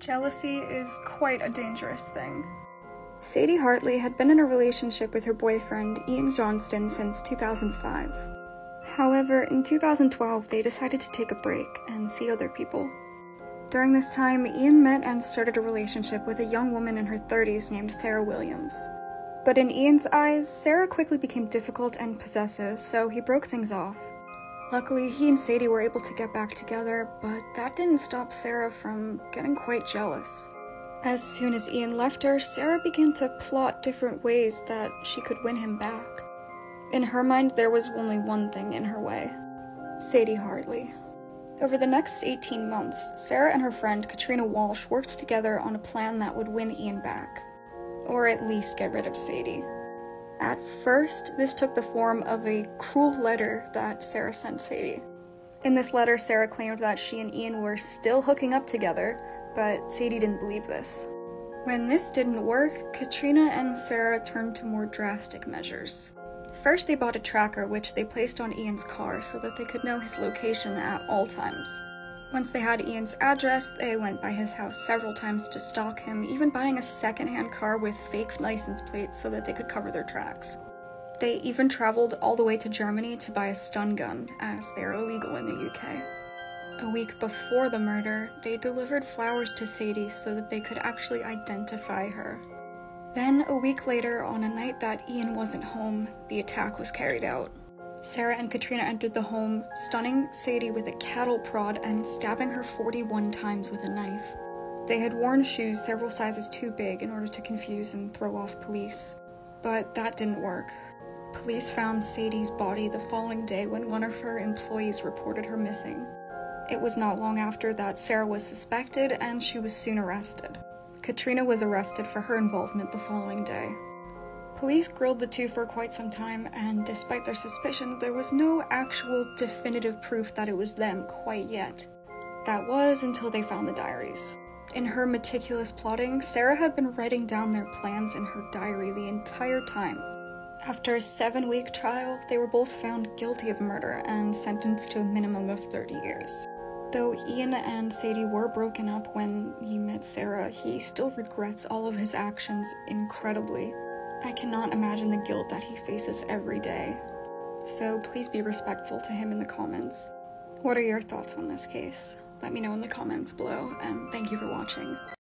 Jealousy is quite a dangerous thing. Sadie Hartley had been in a relationship with her boyfriend, Ian Johnston, since 2005. However, in 2012, they decided to take a break and see other people. During this time, Ian met and started a relationship with a young woman in her 30s named Sarah Williams. But in Ian's eyes, Sarah quickly became difficult and possessive, so he broke things off. Luckily, he and Sadie were able to get back together, but that didn't stop Sarah from getting quite jealous. As soon as Ian left her, Sarah began to plot different ways that she could win him back. In her mind, there was only one thing in her way: Sadie Hartley. Over the next 18 months, Sarah and her friend Katrina Walsh worked together on a plan that would win Ian back. Or at least get rid of Sadie. At first, this took the form of a cruel letter that Sarah sent Sadie. In this letter, Sarah claimed that she and Ian were still hooking up together, but Sadie didn't believe this. When this didn't work, Katrina and Sarah turned to more drastic measures. First, they bought a tracker which they placed on Ian's car so that they could know his location at all times. Once they had Ian's address, they went by his house several times to stalk him, even buying a second-hand car with fake license plates so that they could cover their tracks. They even traveled all the way to Germany to buy a stun gun, as they are illegal in the UK. A week before the murder, they delivered flowers to Sadie so that they could actually identify her. Then, a week later, on a night that Ian wasn't home, the attack was carried out. Sarah and Katrina entered the home, stunning Sadie with a cattle prod and stabbing her 41 times with a knife. They had worn shoes several sizes too big in order to confuse and throw off police. But that didn't work. Police found Sadie's body the following day when one of her employees reported her missing. It was not long after that Sarah was suspected, and she was soon arrested. Katrina was arrested for her involvement the following day. Police grilled the two for quite some time, and despite their suspicions, there was no actual definitive proof that it was them quite yet. That was until they found the diaries. In her meticulous plotting, Sarah had been writing down their plans in her diary the entire time. After a 7-week trial, they were both found guilty of murder and sentenced to a minimum of 30 years. Though Ian and Sadie were broken up when he met Sarah, he still regrets all of his actions incredibly. I cannot imagine the guilt that he faces every day. So please be respectful to him in the comments. What are your thoughts on this case? Let me know in the comments below, and thank you for watching.